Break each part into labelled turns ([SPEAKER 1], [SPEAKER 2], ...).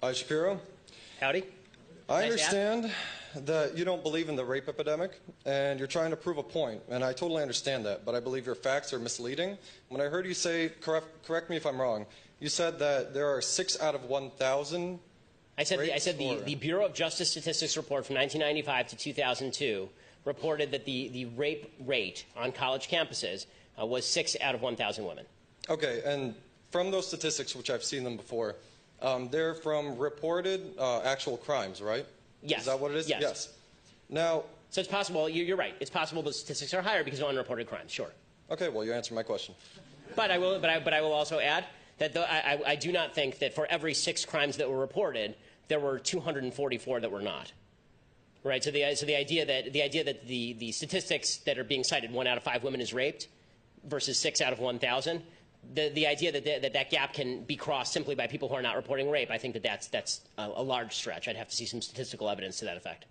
[SPEAKER 1] Hi, Shapiro.
[SPEAKER 2] Howdy.
[SPEAKER 1] I understand that you don't believe in the rape epidemic, and you're trying to prove a point, and I totally understand that, but I believe your facts are misleading. When I heard you say, correct me if I'm wrong, you said that there are 6 out of 1,000
[SPEAKER 2] I said the Bureau of Justice Statistics report from 1995 to 2002 reported that the rape rate on college campuses was 6 out of 1,000 women. Okay, and from those statistics, which I've seen them before, they're from reported actual crimes, right? Yes.
[SPEAKER 1] Is that what it is?
[SPEAKER 2] Yes.
[SPEAKER 1] Yes. Now,
[SPEAKER 2] so it's possible, you're right, it's possible the statistics are higher because of unreported crimes, sure.
[SPEAKER 1] Okay, well, you answered my question.
[SPEAKER 2] But I will also add that I do not think that for every 6 crimes that were reported, there were 244 that were not. Right? So the idea that the statistics that are being cited, 1 out of 5 women is raped versus 6 out of 1,000, the idea that gap can be crossed simply by people who are not reporting rape, I think that's a large stretch. I'd have to see some statistical evidence to that effect.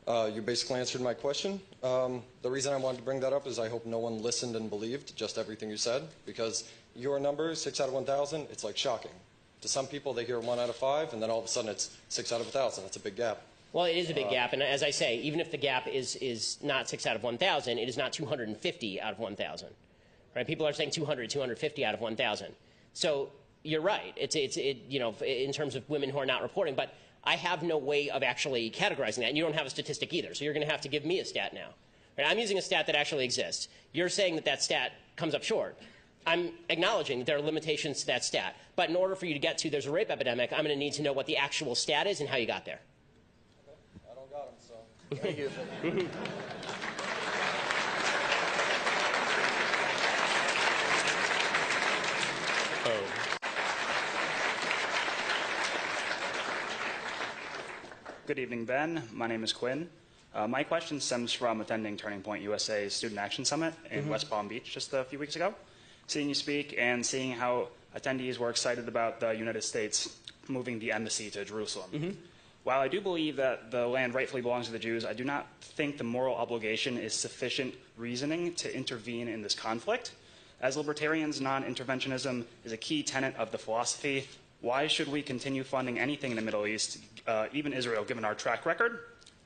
[SPEAKER 1] You basically answered my question. The reason I wanted to bring that up is I hope no one listened and believed just everything you said, because your number, 6 out of 1,000, it's like shocking. To some people, they hear 1 out of 5, and then all of a sudden it's 6 out of 1,000. That's a big gap.
[SPEAKER 2] Well, it is a big gap, and as I say, even if the gap is not 6 out of 1,000, it is not 250 out of 1,000. Right? People are saying 200, 250 out of 1,000. So you're right. It's you know, in terms of women who are not reporting, but I have no way of actually categorizing that, and you don't have a statistic either. So you're going to have to give me a stat now. Right? I'm using a stat that actually exists. You're saying that stat comes up short. I'm acknowledging that there are limitations to that stat. But in order for you to get to there's a rape epidemic, I'm going to need to know what the actual stat is and how you got there.
[SPEAKER 1] Okay. I don't got them, so thank you.
[SPEAKER 3] Good evening, Ben. My name is Quinn. My question stems from attending Turning Point USA's Student Action Summit in West Palm Beach just a few weeks ago. Seeing you speak and seeing how attendees were excited about the United States moving the embassy to Jerusalem. While I do believe that the land rightfully belongs to the Jews, I do not think the moral obligation is sufficient reasoning to intervene in this conflict. As libertarians, non-interventionism is a key tenet of the philosophy. Why should we continue funding anything in the Middle East, even Israel, given our track record?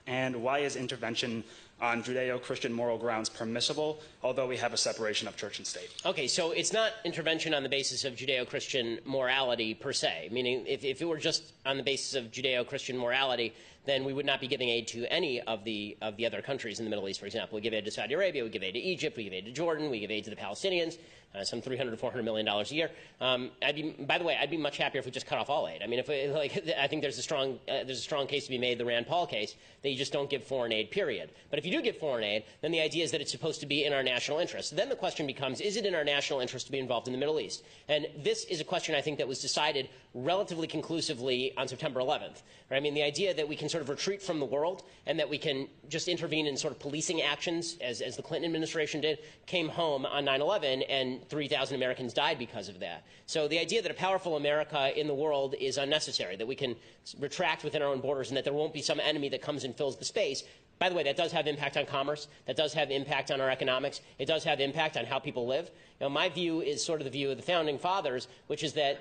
[SPEAKER 3] And why is intervention on Judeo-Christian moral grounds permissible, although we have a separation of church and state?
[SPEAKER 2] Okay, so it's not intervention on the basis of Judeo-Christian morality per se, meaning if it were just on the basis of Judeo-Christian morality, then we would not be giving aid to any of the other countries in the Middle East, for example. We give aid to Saudi Arabia, we give aid to Egypt, we give aid to Jordan, we give aid to the Palestinians, some $300 to $400 million a year. By the way, I'd be much happier if we just cut off all aid. I mean, I think there's a strong case to be made, the Rand Paul case, that you just don't give foreign aid, period. But if you do give foreign aid, then the idea is that it's supposed to be in our national interest. Then the question becomes, is it in our national interest to be involved in the Middle East? And this is a question I think that was decided relatively conclusively on September 11th. Right? I mean, the idea that we can sort of retreat from the world and that we can just intervene in sort of policing actions, as the Clinton administration did, came home on 9/11, and 3,000 Americans died because of that. So the idea that a powerful America in the world is unnecessary, that we can retract within our own borders and that there won't be some enemy that comes and fills the space. By the way, that does have impact on commerce. That does have impact on our economics. It does have impact on how people live. Now, my view is sort of the view of the Founding Fathers, which is that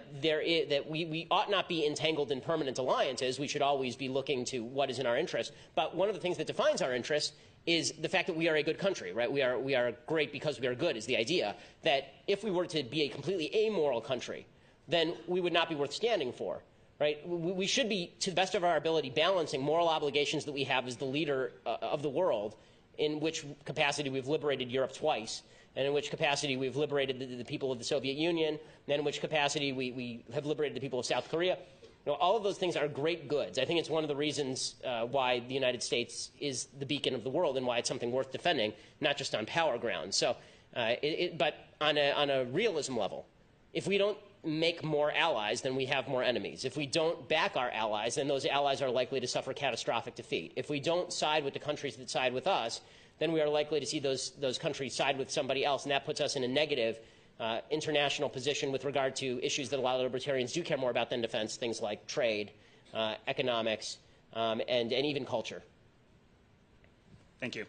[SPEAKER 2] we ought not be entangled in permanent alliances. We should always be looking to what is in our interest. But one of the things that defines our interest is the fact that we are a good country, right? We are great because we are good is the idea that if we were to be a completely amoral country, then we would not be worth standing for. Right? We should be, to the best of our ability, balancing moral obligations that we have as the leader of the world, in which capacity we've liberated Europe twice, and in which capacity we've liberated the people of the Soviet Union, and in which capacity we have liberated the people of South Korea. You know, all of those things are great goods. I think it's one of the reasons why the United States is the beacon of the world and why it's something worth defending, not just on power grounds. So, but on a realism level, if we don't make more allies, then we have more enemies. If we don't back our allies, then those allies are likely to suffer catastrophic defeat. If we don't side with the countries that side with us, then we are likely to see those countries side with somebody else, and that puts us in a negative international position with regard to issues that a lot of libertarians do care more about than defense, things like trade, economics, and even culture.
[SPEAKER 3] Thank you.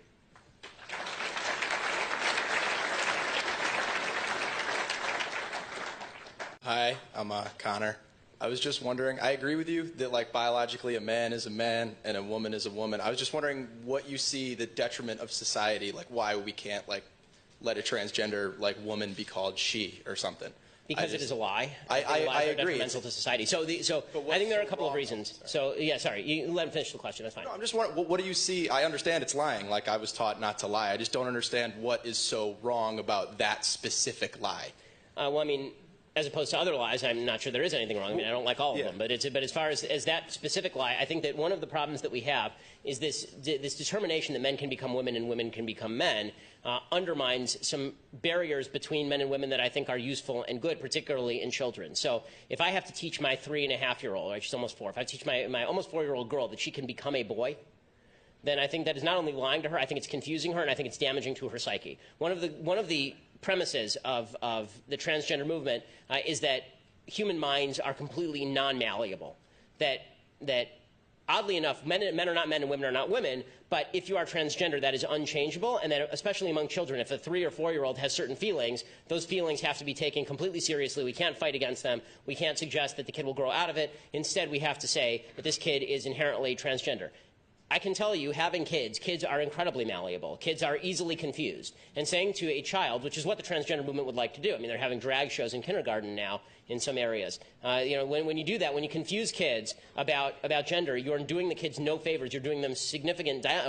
[SPEAKER 4] Hi, I'm Connor. I was just wondering, I agree with you that like biologically a man is a man and a woman is a woman. I was just wondering what you see the detriment of society, like why we can't like let a transgender like woman be called she or something.
[SPEAKER 2] Because it is a lie.
[SPEAKER 4] I
[SPEAKER 2] Lies are
[SPEAKER 4] agree.
[SPEAKER 2] detrimental to society. So I think there are a couple of reasons. So yeah, sorry, you let him finish the question. That's fine.
[SPEAKER 4] No, I'm just wondering, what do you see? I understand it's lying. Like I was taught not to lie. I just don't understand what is so wrong about that specific lie.
[SPEAKER 2] Well, I mean, as opposed to other lies, I'm not sure there is anything wrong. I mean, I don't like all of them. But as far as that specific lie, I think that one of the problems that we have is this determination that men can become women and women can become men undermines some barriers between men and women that I think are useful and good, particularly in children. So if I have to teach my 3.5-year-old, right, she's almost 4, if I teach my almost 4-year-old girl that she can become a boy, then I think that is not only lying to her, I think it's confusing her, and I think it's damaging to her psyche. One of the premises of the transgender movement is that human minds are completely non-malleable. That oddly enough, men are not men and women are not women, but if you are transgender, that is unchangeable, and that especially among children, if a 3 or 4-year-old has certain feelings, those feelings have to be taken completely seriously. We can't fight against them. We can't suggest that the kid will grow out of it. Instead, we have to say that this kid is inherently transgender. I can tell you, having kids are incredibly malleable. Kids are easily confused. And saying to a child, which is what the transgender movement would like to do, I mean, they're having drag shows in kindergarten now in some areas. When you do that, when you confuse kids about gender, you're doing the kids no favors. You're doing them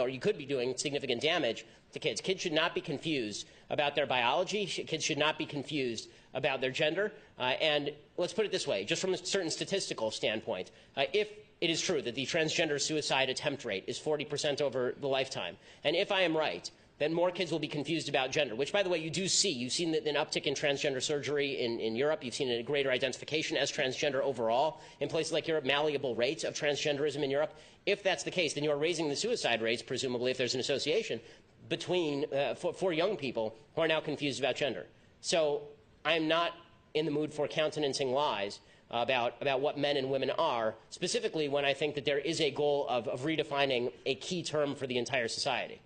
[SPEAKER 2] or you could be doing significant damage to kids. Kids should not be confused about their biology. Kids should not be confused about their gender. And let's put it this way, just from a certain statistical standpoint, if it is true that the transgender suicide attempt rate is 40% over the lifetime, and if I am right, then more kids will be confused about gender, which, by the way, you do see. You've seen an uptick in transgender surgery in Europe. You've seen a greater identification as transgender overall. In places like Europe, malleable rates of transgenderism in Europe. If that's the case, then you are raising the suicide rates, presumably, if there's an association, between for young people who are now confused about gender. So I'm not in the mood for countenancing lies about what men and women are, specifically when I think that there is a goal of redefining a key term for the entire society.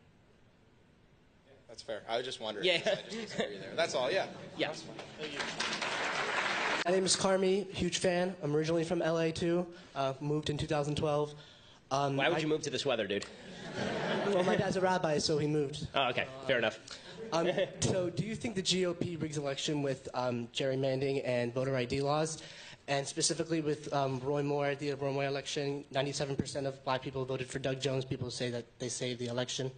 [SPEAKER 4] That's fair. I was just wondering.
[SPEAKER 2] Yeah.
[SPEAKER 4] I just disagree there. That's all, yeah.
[SPEAKER 2] Yeah.
[SPEAKER 5] My name is Carmi, huge fan. I'm originally from LA too. Moved in 2012.
[SPEAKER 2] Why would you move to this weather, dude?
[SPEAKER 5] Well, my dad's a rabbi, so he moved.
[SPEAKER 2] Oh, okay. Fair enough.
[SPEAKER 5] So do you think the GOP rigs election with gerrymandering and voter ID laws? And specifically with Roy Moore, the Roy Moore election, 97% of black people voted for Doug Jones. People say that they saved the election.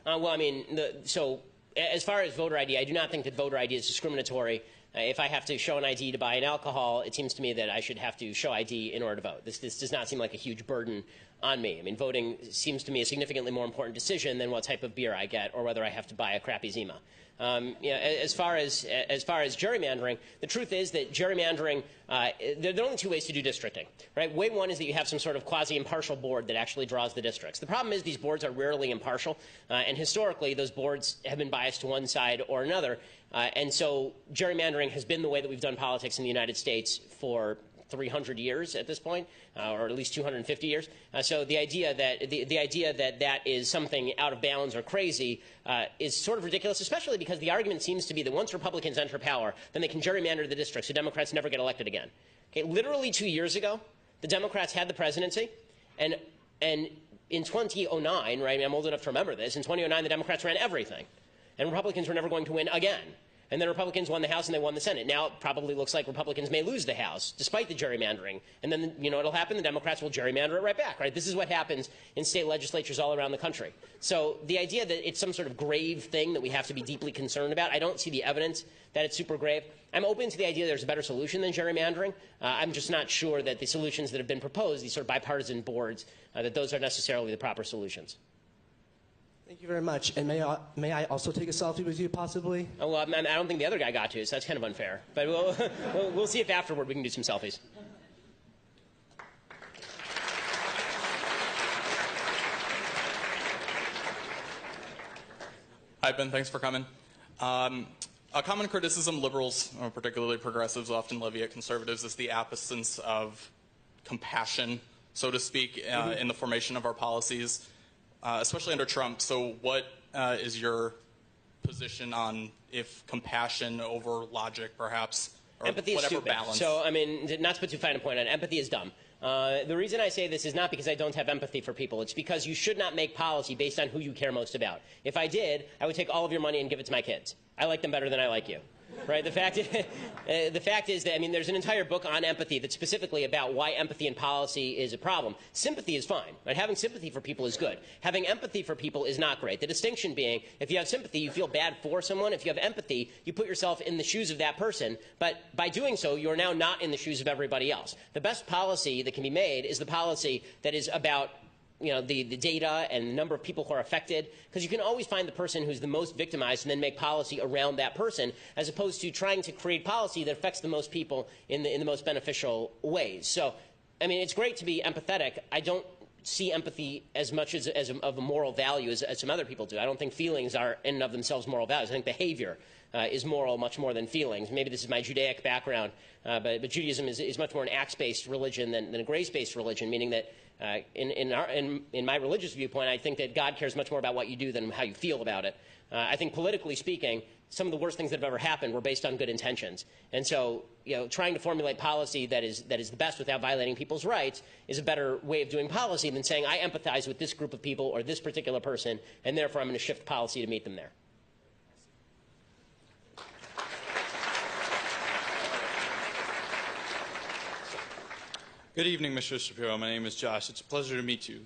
[SPEAKER 2] Well, I mean, so as far as voter ID, I do not think that voter ID is discriminatory. If I have to show an ID to buy an alcohol, it seems to me that I should have to show ID in order to vote. This does not seem like a huge burden on me. I mean, voting seems to me a significantly more important decision than what type of beer I get or whether I have to buy a crappy Zima. As far as gerrymandering, the truth is that gerrymandering, there are only two ways to do districting, right? Way one is that you have some sort of quasi-impartial board that actually draws the districts. The problem is these boards are rarely impartial, and historically those boards have been biased to one side or another, and so gerrymandering has been the way that we've done politics in the United States for 300 years at this point, or at least 250 years. So the idea that that is something out of bounds or crazy is sort of ridiculous, especially because the argument seems to be that once Republicans enter power, then they can gerrymander the districts so Democrats never get elected again. Okay, literally 2 years ago, the Democrats had the presidency, and in 2009, right, I'm old enough to remember this, in 2009 the Democrats ran everything, and Republicans were never going to win again. And then Republicans won the House and they won the Senate. Now it probably looks like Republicans may lose the House, despite the gerrymandering. And then, you know what'll happen? The Democrats will gerrymander it right back, right? This is what happens in state legislatures all around the country. So the idea that it's some sort of grave thing that we have to be deeply concerned about, I don't see the evidence that it's super grave. I'm open to the idea there's a better solution than gerrymandering. I'm just not sure that the solutions that have been proposed, these sort of bipartisan boards, that those are necessarily the proper solutions.
[SPEAKER 5] Thank you very much. And may I also take a selfie with you, possibly?
[SPEAKER 2] Oh, well, I don't think the other guy got to, so that's kind of unfair. But we'll see if afterward we can do some selfies.
[SPEAKER 6] Hi, Ben. Thanks for coming. A common criticism liberals, or particularly progressives, often levy at conservatives is the absence of compassion, so to speak, in the formation of our policies. Especially under Trump. So what is your position on if compassion over logic perhaps or
[SPEAKER 2] empathy is
[SPEAKER 6] whatever
[SPEAKER 2] stupid.
[SPEAKER 6] balance.
[SPEAKER 2] So, I mean, not to put too fine a point on it, empathy is dumb. The reason I say this is not because I don't have empathy for people. It's because you should not make policy based on who you care most about. If I did, I would take all of your money and give it to my kids. I like them better than I like you. Right? The fact is that, I mean, there's an entire book on empathy that's specifically about why empathy in policy is a problem. Sympathy is fine. Right? Having sympathy for people is good. Having empathy for people is not great. The distinction being, if you have sympathy, you feel bad for someone. If you have empathy, you put yourself in the shoes of that person. But by doing so, you are now not in the shoes of everybody else. The best policy that can be made is the policy that is about the data and the number of people who are affected, because you can always find the person who's the most victimized and then make policy around that person, as opposed to trying to create policy that affects the most people in the most beneficial ways. So, I mean, it's great to be empathetic. I don't see empathy as much of a moral value as some other people do. I don't think feelings are in and of themselves moral values. I think behavior is moral much more than feelings. Maybe this is my Judaic background, but Judaism is much more an acts-based religion than a grace-based religion, meaning that in my religious viewpoint, I think that God cares much more about what you do than how you feel about it. I think politically speaking, some of the worst things that have ever happened were based on good intentions. And so, trying to formulate policy that is the best without violating people's rights is a better way of doing policy than saying, I empathize with this group of people or this particular person, and therefore I'm going to shift policy to meet them there.
[SPEAKER 7] Good evening, Mr. Shapiro. My name is Josh. It's a pleasure to meet you.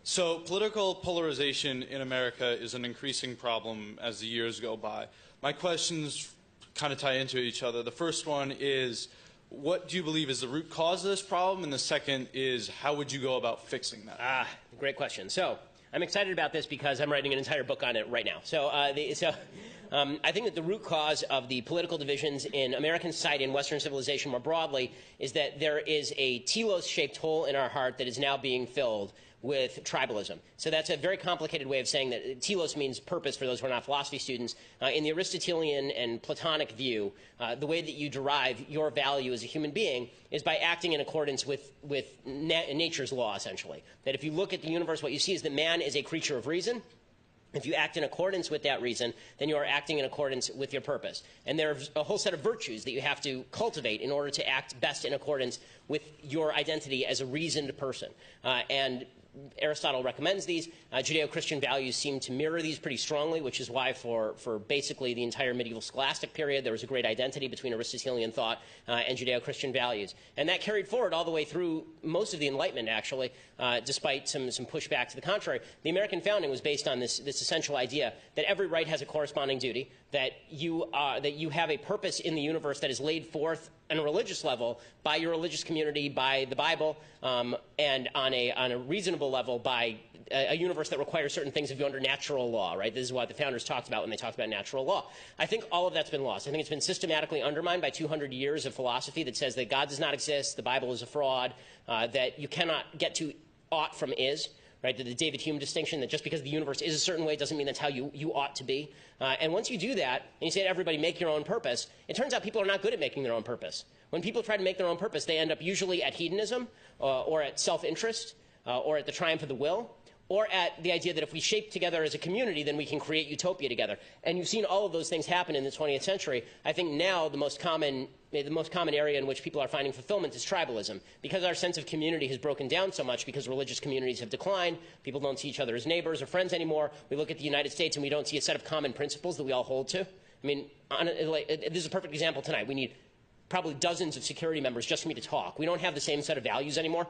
[SPEAKER 7] So, political polarization in America is an increasing problem as the years go by. My questions kind of tie into each other. The first one is, what do you believe is the root cause of this problem? And the second is, how would you go about fixing that?
[SPEAKER 2] Great question. So, I'm excited about this because I'm writing an entire book on it right now. So, I think that the root cause of the political divisions in American society and Western civilization more broadly is that there is a telos-shaped hole in our heart that is now being filled with tribalism. So that's a very complicated way of saying that. Telos means purpose for those who are not philosophy students. In the Aristotelian and Platonic view, the way that you derive your value as a human being is by acting in accordance with nature's law, essentially. That if you look at the universe, what you see is that man is a creature of reason. If you act in accordance with that reason, then you are acting in accordance with your purpose. And there's a whole set of virtues that you have to cultivate in order to act best in accordance with your identity as a reasoned person. And Aristotle recommends these. Judeo-Christian values seem to mirror these pretty strongly, which is why for basically the entire medieval scholastic period, there was a great identity between Aristotelian thought and Judeo-Christian values. And that carried forward all the way through most of the Enlightenment, actually, despite some pushback to the contrary. The American founding was based on this essential idea that every right has a corresponding duty, that you have a purpose in the universe that is laid forth on a religious level by your religious community, by the Bible, and on a reasonable level by a universe that requires certain things of you under natural law, right? This is what the founders talked about when they talked about natural law. I think all of that's been lost. I think it's been systematically undermined by 200 years of philosophy that says that God does not exist, the Bible is a fraud, that you cannot get to ought from is. Right, the David Hume distinction that just because the universe is a certain way doesn't mean that's how you ought to be. And once you do that, and you say to everybody, make your own purpose, it turns out people are not good at making their own purpose. When people try to make their own purpose, they end up usually at hedonism or at self-interest or at the triumph of the will, or at the idea that if we shape together as a community, then we can create utopia together. And you've seen all of those things happen in the 20th century. I think now the most common area in which people are finding fulfillment is tribalism. Because our sense of community has broken down so much because religious communities have declined, people don't see each other as neighbors or friends anymore. We look at the United States and we don't see a set of common principles that we all hold to. I mean, this is a perfect example tonight. We need probably dozens of security members just for me to talk. We don't have the same set of values anymore.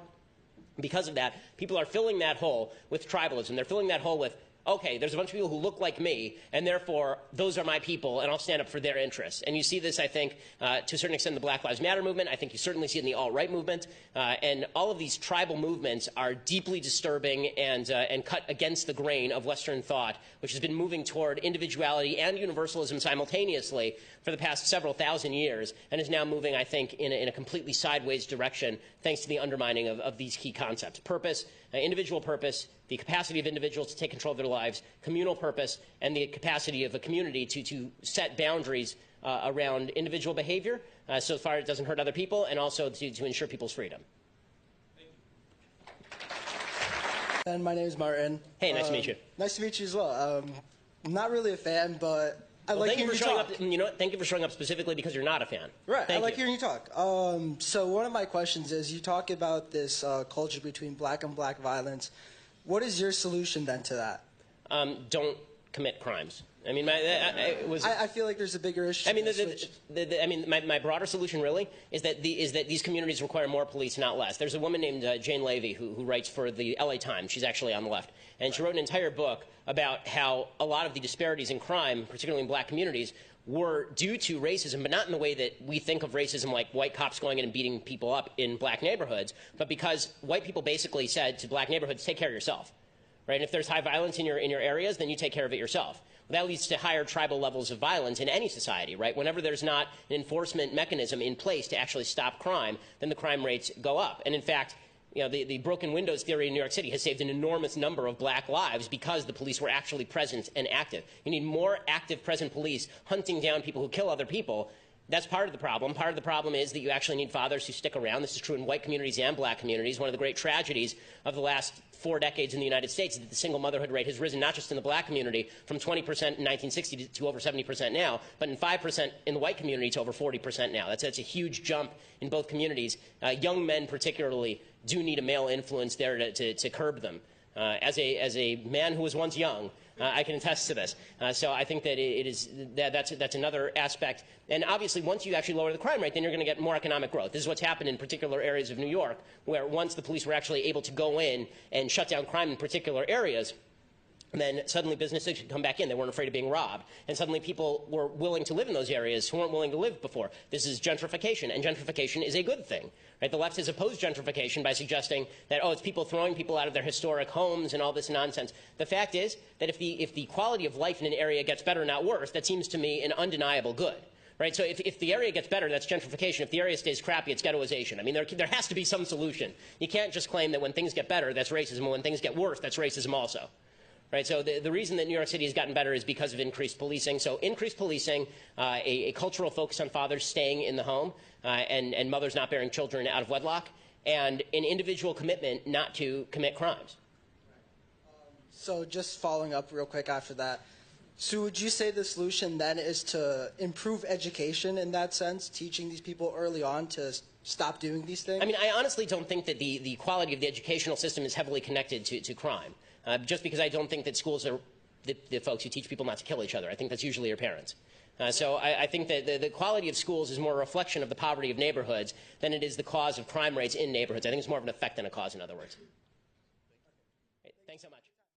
[SPEAKER 2] Because of that, people are filling that hole with tribalism. They're filling that hole with, okay, there's a bunch of people who look like me, and therefore those are my people, and I'll stand up for their interests. And you see this, I think, to a certain extent in the Black Lives Matter movement. I think you certainly see it in the alt-right movement. And all of these tribal movements are deeply disturbing and cut against the grain of Western thought, which has been moving toward individuality and universalism simultaneously for the past several thousand years, and is now moving, I think, in a completely sideways direction, thanks to the undermining of these key concepts. Purpose, individual purpose, the capacity of individuals to take control of their lives, communal purpose, and the capacity of a community to set boundaries around individual behavior so far it doesn't hurt other people, and also to ensure people's freedom.
[SPEAKER 8] And my name is Martin.
[SPEAKER 2] Hey, nice to meet you.
[SPEAKER 8] Nice to meet you as well. I'm not really a fan, but I like
[SPEAKER 2] thank you
[SPEAKER 8] hearing
[SPEAKER 2] for
[SPEAKER 8] you
[SPEAKER 2] showing
[SPEAKER 8] talk.
[SPEAKER 2] up. You know what? Thank you for showing up specifically because you're not a fan.
[SPEAKER 8] Right,
[SPEAKER 2] Thank
[SPEAKER 8] I like
[SPEAKER 2] you.
[SPEAKER 8] hearing you talk. So one of my questions is, you talk about this culture between black and black violence. What is your solution then to that?
[SPEAKER 2] Don't commit crimes. I mean,
[SPEAKER 8] I feel like there's a bigger issue.
[SPEAKER 2] I mean, my broader solution really is that these communities require more police, not less. There's a woman named Jane Levy who writes for the LA Times. She's actually on the left. And she wrote an entire book about how a lot of the disparities in crime, particularly in black communities, were due to racism, but not in the way that we think of racism, like white cops going in and beating people up in black neighborhoods, but because white people basically said to black neighborhoods, take care of yourself. Right? And if there's high violence in your areas, then you take care of it yourself. Well, that leads to higher tribal levels of violence in any society, right? Whenever there's not an enforcement mechanism in place to actually stop crime, then the crime rates go up. And in fact, you know, the broken windows theory in New York City has saved an enormous number of black lives because the police were actually present and active. You need more active, present police hunting down people who kill other people. That's part of the problem. Part of the problem is that you actually need fathers who stick around. This is true in white communities and black communities. One of the great tragedies of the last 4 decades in the United States is that the single motherhood rate has risen not just in the black community from 20% in 1960 to over 70% now, but in 5% in the white community to over 40% now. That's a huge jump in both communities. Young men particularly do need a male influence there to curb them. As a man who was once young, I can attest to this. So I think that that's another aspect. And obviously, once you actually lower the crime rate, then you're going to get more economic growth. This is what's happened in particular areas of New York, where once the police were actually able to go in and shut down crime in particular areas, then suddenly businesses could come back in. They weren't afraid of being robbed. And suddenly people were willing to live in those areas who weren't willing to live before. This is gentrification, and gentrification is a good thing. Right? The left has opposed gentrification by suggesting that, oh, it's people throwing people out of their historic homes and all this nonsense. The fact is that if the quality of life in an area gets better, not worse, that seems to me an undeniable good. Right? So if the area gets better, that's gentrification. If the area stays crappy, it's ghettoization. I mean, there has to be some solution. You can't just claim that when things get better, that's racism, and when things get worse, that's racism also. Right, so the reason that New York City has gotten better is because of increased policing. So increased policing, a cultural focus on fathers staying in the home and mothers not bearing children out of wedlock, and an individual commitment not to commit crimes.
[SPEAKER 8] So just following up real quick after that, so would you say the solution then is to improve education in that sense, teaching these people early on to stop doing these things?
[SPEAKER 2] I mean, I honestly don't think that the quality of the educational system is heavily connected to crime. Just because I don't think that schools are the folks who teach people not to kill each other. I think that's usually your parents. So I think that the quality of schools is more a reflection of the poverty of neighborhoods than it is the cause of crime rates in neighborhoods. I think it's more of an effect than a cause, in other words. Thanks so much.